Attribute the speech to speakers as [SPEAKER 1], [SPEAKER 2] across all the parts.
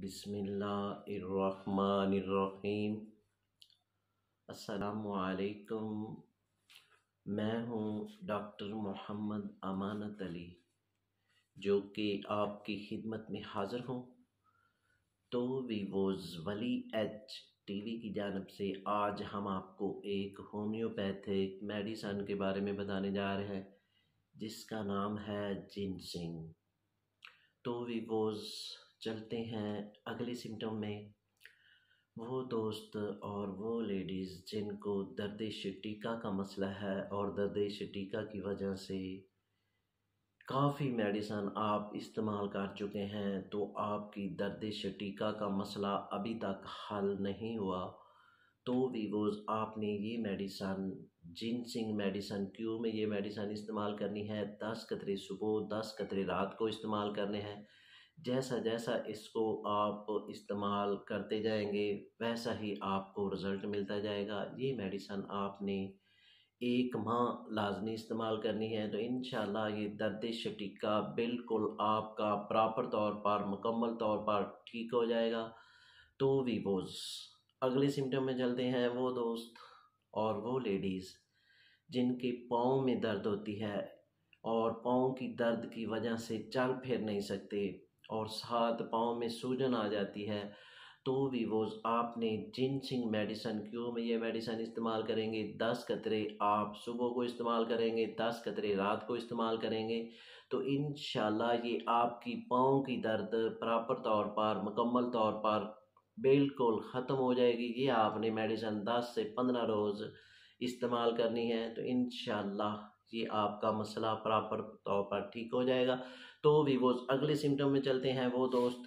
[SPEAKER 1] बिस्मिल्लाहिर्रहमानिर्रहीम। अस्सलामुअलैकुम। मैं हूँ डॉक्टर मोहम्मद अमानत अली, जो कि आपकी खिदमत में हाज़िर हूँ। तो वीवोज़ वली एच टीवी की जानिब से आज हम आपको एक होम्योपैथिक मेडिसन के बारे में बताने जा रहे हैं, जिसका नाम है जिनसिंग। तो वीवोज़ चलते हैं अगले सिम्टम में। वो दोस्त और वो लेडीज़ जिनको दर्द शटीका का मसला है और दर्द शटीका की वजह से काफ़ी मेडिसन आप इस्तेमाल कर चुके हैं, तो आपकी दर्द शटीका का मसला अभी तक हल नहीं हुआ, तो वीवोज़ आपने ये मेडिसन जिनसिंग मेडिसन क्यों में ये मेडिसन इस्तेमाल करनी है। 10 कतरे सुबह 10 कतरे रात को इस्तेमाल करने हैं। जैसा जैसा इसको आप इस्तेमाल करते जाएंगे वैसा ही आपको रिज़ल्ट मिलता जाएगा। ये मेडिसन आपने 1 माह लाजमी इस्तेमाल करनी है, तो इंशाल्लाह ये दर्द शटीका बिल्कुल आपका प्रॉपर तौर पर मुकम्मल तौर पर ठीक हो जाएगा। तो वीवोज़ अगले सिम्टम में चलते हैं। वो दोस्त और वो लेडीज़ जिनके पाँव में दर्द होती है और पाँव की दर्द की वजह से चल फिर नहीं सकते और साथ पाँव में सूजन आ जाती है, तो वीवोज़ आपने जिनसिंग मेडिसन क्यों में ये मेडिसन इस्तेमाल करेंगे। 10 कतरे आप सुबह को इस्तेमाल करेंगे, 10 कतरे रात को इस्तेमाल करेंगे, तो इंशाल्लाह ये आपकी पाँव की दर्द प्रॉपर तौर पर मुकम्मल तौर पर बिल्कुल ख़त्म हो जाएगी। ये आपने मेडिसन 10 से 15 रोज़ इस्तेमाल करनी है, तो इंशाल्लाह ये आपका मसला प्रॉपर तौर पर ठीक हो जाएगा। तो वीवोज़ अगले सिम्टम में चलते हैं। वो दोस्त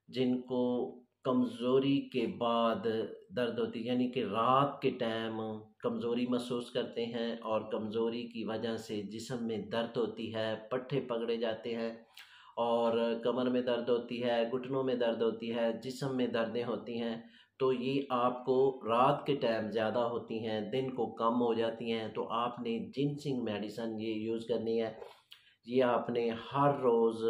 [SPEAKER 1] जिनको कमज़ोरी के बाद दर्द होती है, यानी कि रात के टाइम कमज़ोरी महसूस करते हैं और कमज़ोरी की वजह से जिस्म में दर्द होती है, पट्ठे पकड़े जाते हैं और कमर में दर्द होती है, घुटनों में दर्द होती है, जिस्म में दर्दें होती हैं, तो ये आपको रात के टाइम ज़्यादा होती हैं, दिन को कम हो जाती हैं, तो आपने जिनसिंग मेडिसन ये यूज़ करनी है। ये आपने हर रोज़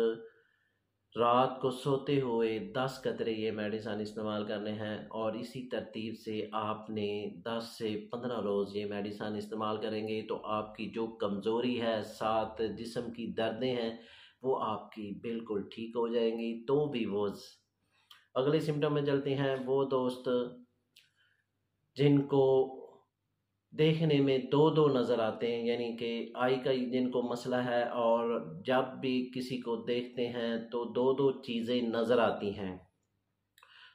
[SPEAKER 1] रात को सोते हुए 10 कतरे ये मेडिसन इस्तेमाल करने हैं और इसी तरतीब से आपने 10 से 15 रोज़ ये मेडिसन इस्तेमाल करेंगे, तो आपकी जो कमज़ोरी है साथ जिस्म की दर्दें हैं वो आपकी बिल्कुल ठीक हो जाएंगी। तो वीवोज़ अगले सिम्टम में चलते हैं। वो दोस्त जिनको देखने में दो दो नज़र आते हैं, यानी कि आई का जिनको मसला है और जब भी किसी को देखते हैं तो दो दो चीज़ें नज़र आती हैं,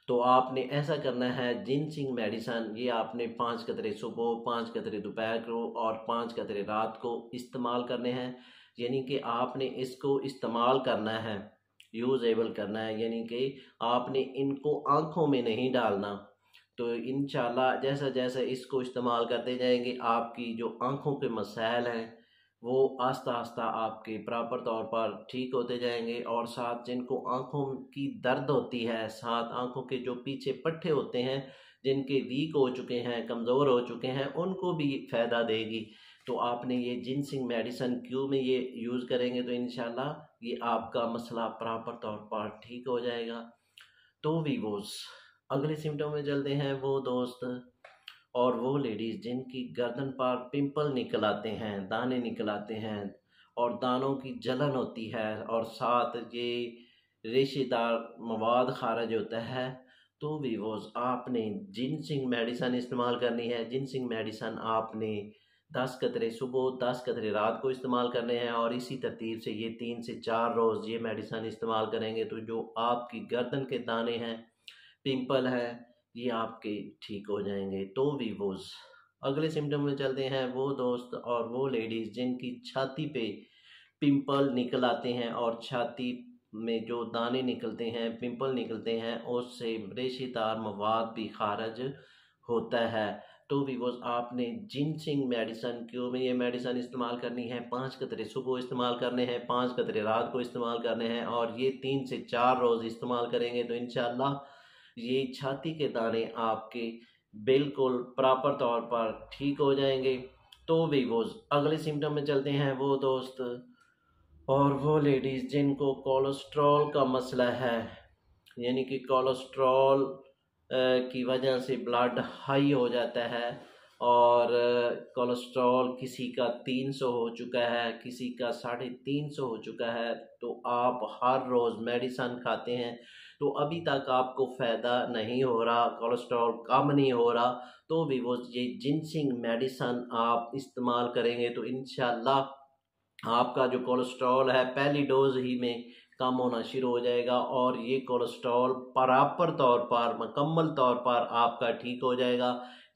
[SPEAKER 1] तो आपने ऐसा करना है। जिनसिंग मेडिसन ये आपने 5 कतरे सुबह, 5 कतरे दोपहर को और 5 कतरे रात को इस्तेमाल करने हैं, यानी कि आपने इसको इस्तेमाल करना है, यूज़ेबल करना है, यानी कि आपने इनको आँखों में नहीं डालना। तो इंशाल्लाह जैसा जैसा इसको इस्तेमाल करते जाएंगे आपकी जो आँखों के मसाइल हैं वो आस्ता आस्ता आपके प्रॉपर तौर पर ठीक होते जाएंगे और साथ जिनको आँखों की दर्द होती है, साथ आँखों के जो पीछे पट्टे होते हैं जिनके वीक हो चुके हैं, कमज़ोर हो चुके हैं, उनको भी फ़ायदा देगी। तो आपने ये जिनसिंग मेडिसन क्यों में ये यूज़ करेंगे, तो इंशाल्लाह ये आपका मसला प्रॉपर तौर पर ठीक हो जाएगा। तो वीवोज़ अगले सिम्टम में चलते हैं। वो दोस्त और वो लेडीज़ जिनकी गर्दन पर पिंपल निकल आते हैं, दाने निकल आते हैं और दानों की जलन होती है और साथ ये रेशेदार मवाद खारिज होता है, तो वीवोज़ आपने जिनसिंग मेडिसन इस्तेमाल करनी है। जिनसिंग मेडिसन आपने 10 कतरे सुबह 10 कतरे रात को इस्तेमाल करने हैं और इसी तरतीब से ये 3 से 4 रोज़ ये मेडिसन इस्तेमाल करेंगे, तो जो आपकी गर्दन के दाने हैं, पिंपल है, ये आपके ठीक हो जाएंगे। तो वीवोज़ अगले सिम्टम में चलते हैं। वो दोस्त और वो लेडीज़ जिनकी छाती पे पिंपल निकल आते हैं और छाती में जो दाने निकलते हैं, पिंपल निकलते हैं, उससे रेशेदार मवाद भी खारिज होता है, तो वीवोज़ आपने जिनसिंग मेडिसन क्यों में ये मेडिसन इस्तेमाल करनी है। 5 कतरे सुबह इस्तेमाल करने हैं, 5 कतरे रात को इस्तेमाल करने हैं और ये 3 से 4 रोज़ इस्तेमाल करेंगे, तो इंशाल्लाह ये छाती के दाने आपके बिल्कुल प्रॉपर तौर पर ठीक हो जाएंगे। तो वीवोज़ अगले सिम्टम में चलते हैं। वो दोस्त और वो लेडीज़ जिनको कोलेस्ट्रॉल का मसला है यानी कि कोलेस्ट्रॉल की वजह से ब्लड हाई हो जाता है और कोलेस्ट्रॉल किसी का 300 हो चुका है, किसी का 350 हो चुका है, तो आप हर रोज़ मेडिसन खाते हैं तो अभी तक आपको फ़ायदा नहीं हो रहा, कोलेस्ट्रॉल कम नहीं हो रहा, तो भी वो ये जिनसिंग मेडिसन आप इस्तेमाल करेंगे तो इंशाल्लाह आपका जो कोलेस्ट्रॉल है पहली डोज ही में कम होना शुरू हो जाएगा और ये कोलेस्ट्रॉल प्रॉपर तौर पर मुकम्मल तौर पर आपका ठीक हो जाएगा।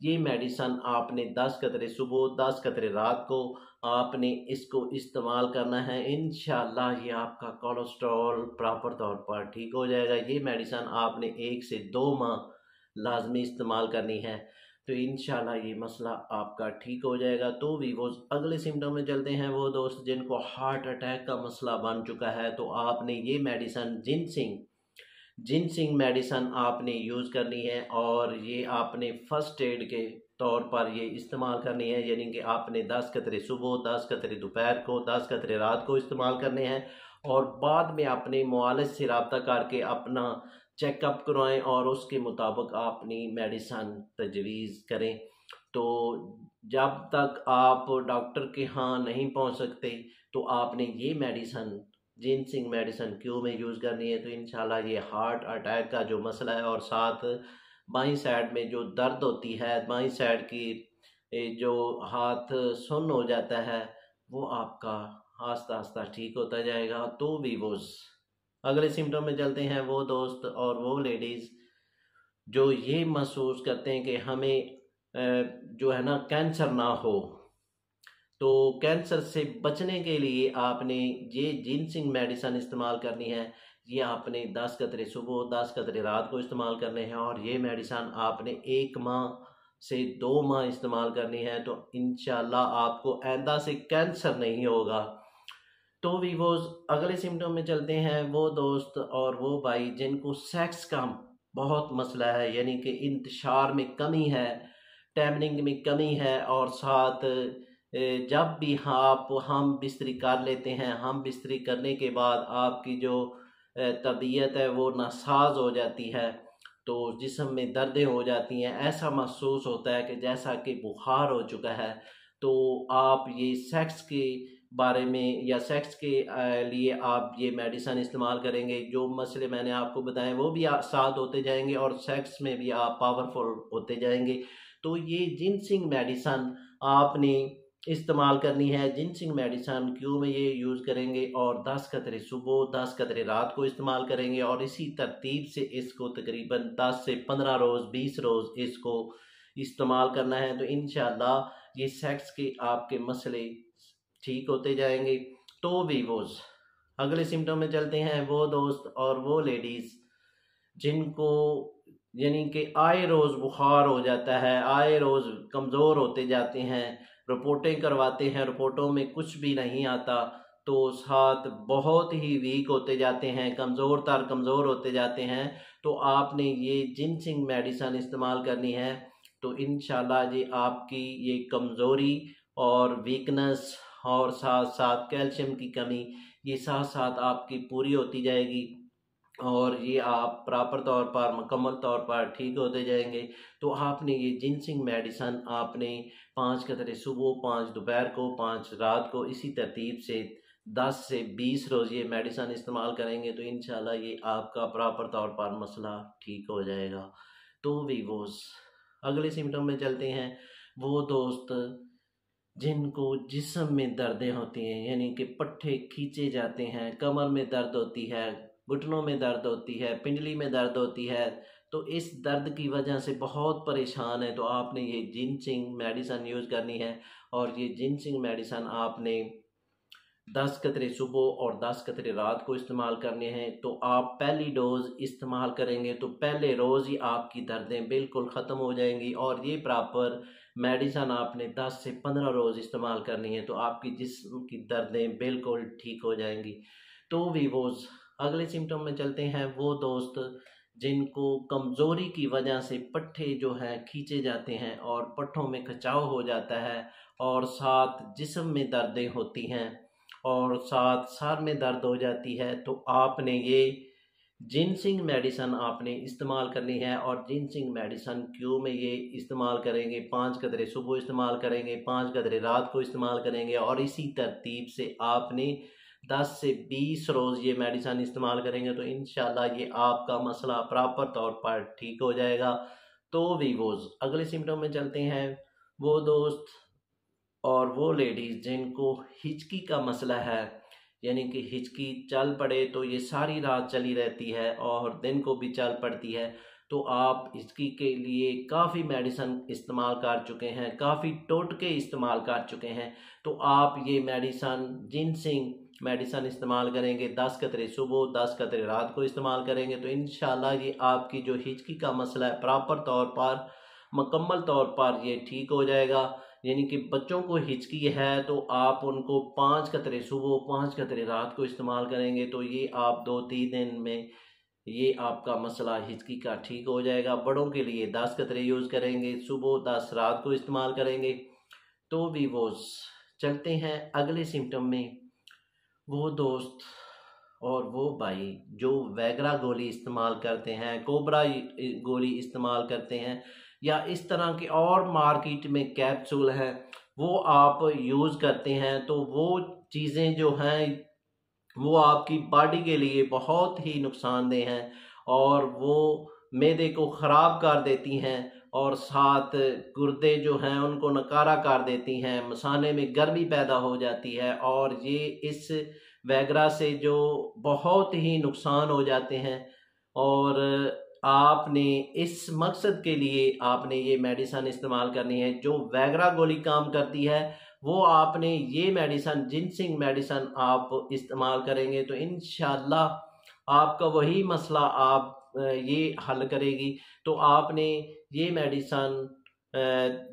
[SPEAKER 1] ये मेडिसन आपने 10 कतरे सुबह 10 कतरे रात को आपने इसको इस्तेमाल करना है। इंशाल्लाह ये आपका कोलेस्ट्रॉल प्रॉपर तौर पर ठीक हो जाएगा। ये मेडिसन आपने 1 से 2 माह लाजमी इस्तेमाल करनी है तो इंशाल्लाह ये मसला आपका ठीक हो जाएगा। तो भी वो अगले सिम्टम में चलते हैं। वो दोस्त जिनको हार्ट अटैक का मसला बन चुका है तो आपने ये मेडिसन जिनसिंग मेडिसन आपने यूज़ करनी है और ये आपने फर्स्ट एड के तौर पर ये इस्तेमाल करनी है, यानी कि आपने 10 कतरे सुबह 10 कतरे दोपहर को 10 कतरे रात को इस्तेमाल करने हैं और बाद में अपने मुआलिज से रब्ता करके अपना चेकअप करवाएं और उसके मुताबिक अपनी मेडिसन तजवीज़ करें। तो जब तक आप डॉक्टर के यहाँ नहीं पहुँच सकते तो आपने ये मेडिसन जिनसिंग मेडिसन क्यों में यूज़ करनी है। तो इंशाल्लाह ये हार्ट अटैक का जो मसला है और साथ बाईं साइड में जो दर्द होती है, बाईं साइड की जो हाथ सुन्न हो जाता है, वो आपका आस्ता आस्ता ठीक होता जाएगा। तो भी वो अगले सिम्टम में चलते हैं। वो दोस्त और वो लेडीज़ जो ये महसूस करते हैं कि हमें जो है ना कैंसर ना हो, तो कैंसर से बचने के लिए आपने ये जिनसिंग मेडिसन इस्तेमाल करनी है। ये आपने 10 कतरे सुबह 10 कतरे रात को इस्तेमाल करने हैं और ये मेडिसन आपने 1 माह से 2 माह इस्तेमाल करनी है तो इंशाल्लाह आपको आइंदा से कैंसर नहीं होगा। तो भी वो अगले सिम्टम में चलते हैं। वो दोस्त और वो भाई जिनको सेक्स का बहुत मसला है, यानी कि इंतशार में कमी है, टैमरिंग में कमी है और साथ जब भी हम बिस्तरी कर लेते हैं, हम बिस्तरी करने के बाद आपकी जो तबीयत है वो नासाज हो जाती है, तो जिस्म में दर्दें हो जाती हैं, ऐसा महसूस होता है कि जैसा कि बुखार हो चुका है। तो आप ये सेक्स के बारे में या सेक्स के लिए आप ये मेडिसन इस्तेमाल करेंगे, जो मसले मैंने आपको बताए वो भी साथ होते जाएंगे और सेक्स में भी आप पावरफुल होते जाएंगे। तो ये जिनसिंग मेडिसन आपने इस्तेमाल करनी है। जिनसिंग मेडिसन क्यों में ये यूज़ करेंगे और 10 कतरे सुबह 10 कतरे रात को इस्तेमाल करेंगे और इसी तरतीब से इसको तकरीबन 10 से 15 रोज़ 20 रोज़ इसको इस्तेमाल करना है। तो इंशाल्लाह ये सेक्स के आपके मसले ठीक होते जाएंगे। तो भी वो अगले सिम्टम में चलते हैं। वो दोस्त और वो लेडीज़ जिनको यानी कि आए रोज़ बुखार हो जाता है, आए रोज़ कमज़ोर होते जाते हैं, रिपोर्टें करवाते हैं, रिपोर्टों में कुछ भी नहीं आता, तो साथ बहुत ही वीक होते जाते हैं, कमज़ोर होते जाते हैं, तो आपने ये जिनसिंग मेडिसन इस्तेमाल करनी है। तो इंशाल्लाह ये आपकी ये कमज़ोरी और वीकनेस और साथ साथ कैल्शियम की कमी ये साथ साथ आपकी पूरी होती जाएगी और ये आप प्रॉपर तौर पर मुकम्मल तौर पर ठीक होते जाएंगे। तो आपने ये जिनसिंग मेडिसन आपने 5 कतरे सुबह 5 दोपहर को 5 रात को इसी तरतीब से 10 से 20 रोज़ ये मेडिसन इस्तेमाल करेंगे तो इंशाल्लाह ये आपका प्रॉपर तौर पर मसला ठीक हो जाएगा। तो भी वो अगले सिम्टम में चलते हैं। वो दोस्त जिनको जिस्म में दर्दें होती हैं, यानी कि पट्ठे खींचे जाते हैं, कमर में दर्द होती है, घुटनों में दर्द होती है, पिंडली में दर्द होती है, तो इस दर्द की वजह से बहुत परेशान है तो आपने ये जिनसिंग मेडिसन यूज़ करनी है। और ये जिनसिंग मेडिसन आपने 10 कतरे सुबह और 10 कतरे रात को इस्तेमाल करने हैं। तो आप पहली डोज इस्तेमाल करेंगे तो पहले रोज़ ही आपकी दर्दें बिल्कुल ख़त्म हो जाएंगी और ये प्रॉपर मेडिसन आपने 10 से 15 रोज़ इस्तेमाल करनी है तो आपकी जिस्म की दर्दें बिल्कुल ठीक हो जाएंगी। तो भी वो अगले सिम्टम में चलते हैं। वो दोस्त जिनको कमज़ोरी की वजह से पट्ठे जो हैं खींचे जाते हैं और पट्ठों में खिंचाव हो जाता है और साथ जिस्म में दर्दें होती हैं और साथ सर में दर्द हो जाती है, तो आपने ये जिनसिंग मेडिसन आपने इस्तेमाल करनी है। और जिनसिंग मेडिसन क्यों में ये इस्तेमाल करेंगे, 5 कतरे सुबह इस्तेमाल करेंगे, 5 कतरे रात को इस्तेमाल करेंगे, और इसी तरतीब से आपने 10 से 20 रोज़ ये मेडिसन इस्तेमाल करेंगे तो इंशाल्लाह ये आपका मसला प्रॉपर तौर पर ठीक हो जाएगा। तो वीवोज़ अगले सिम्टम में चलते हैं। वो दोस्त और वो लेडीज़ जिनको हिचकी का मसला है, यानी कि हिचकी चल पड़े तो ये सारी रात चली रहती है और दिन को भी चल पड़ती है, तो आप हिचकी के लिए काफ़ी मेडिसन इस्तेमाल कर चुके हैं, काफ़ी टोटके इस्तेमाल कर चुके हैं, तो आप ये मेडिसन जिनसिंग मेडिसन इस्तेमाल करेंगे, 10 कतरे सुबह 10 कतरे रात को इस्तेमाल करेंगे तो इंशाल्लाह ये आपकी जो हिचकी का मसला है प्रॉपर तौर पर मुकम्मल तौर पर ये ठीक हो जाएगा। यानी कि बच्चों को हिचकी है तो आप उनको 5 कतरे सुबह 5 कतरे रात को इस्तेमाल करेंगे तो ये आप 2-3 दिन में ये आपका मसला हिचकी का ठीक हो जाएगा। बड़ों के लिए 10 कतरे यूज़ करेंगे, सुबह 10 रात को इस्तेमाल करेंगे। तो वीवोस चलते हैं अगले सिम्टम में। वो दोस्त और वो भाई जो वैगरा गोली इस्तेमाल करते हैं, कोबरा गोली इस्तेमाल करते हैं, या इस तरह के और मार्केट में कैप्सूल हैं वो आप यूज़ करते हैं, तो वो चीज़ें जो हैं वो आपकी बॉडी के लिए बहुत ही नुकसानदेह हैं और वो मैदे को ख़राब कर देती हैं और साथ गुर्दे जो हैं उनको नकारा कर देती हैं, मसाने में गर्मी पैदा हो जाती है और ये इस वैगरा से जो बहुत ही नुकसान हो जाते हैं। और आपने इस मकसद के लिए आपने ये मेडिसन इस्तेमाल करनी है। जो वैगरा गोली काम करती है वो आपने ये मेडिसन जिनसिंग मेडिसन आप इस्तेमाल करेंगे तो इंशाल्लाह आपका वही मसला आप ये हल करेगी। तो आपने ये मेडिसन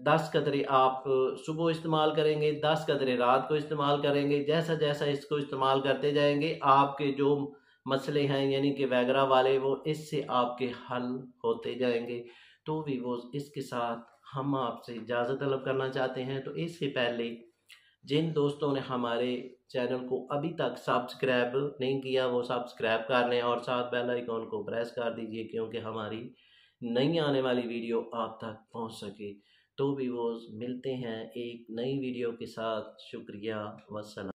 [SPEAKER 1] 10 कतरे आप सुबह इस्तेमाल करेंगे, 10 कतरे रात को इस्तेमाल करेंगे। जैसा जैसा इसको इस्तेमाल करते जाएंगे आपके जो मसले हैं यानी कि वैगरा वाले वो इससे आपके हल होते जाएंगे। तो वीवोस इसके साथ हम आपसे इजाज़त तलब करना चाहते हैं। तो इससे पहले जिन दोस्तों ने हमारे चैनल को अभी तक सब्सक्राइब नहीं किया वो सब्सक्राइब कर लें और साथ बेल आइकॉन को प्रेस कर दीजिए क्योंकि हमारी नई आने वाली वीडियो आप तक पहुंच सके। तो वीवोस मिलते हैं एक नई वीडियो के साथ। शुक्रिया, वस्सलाम।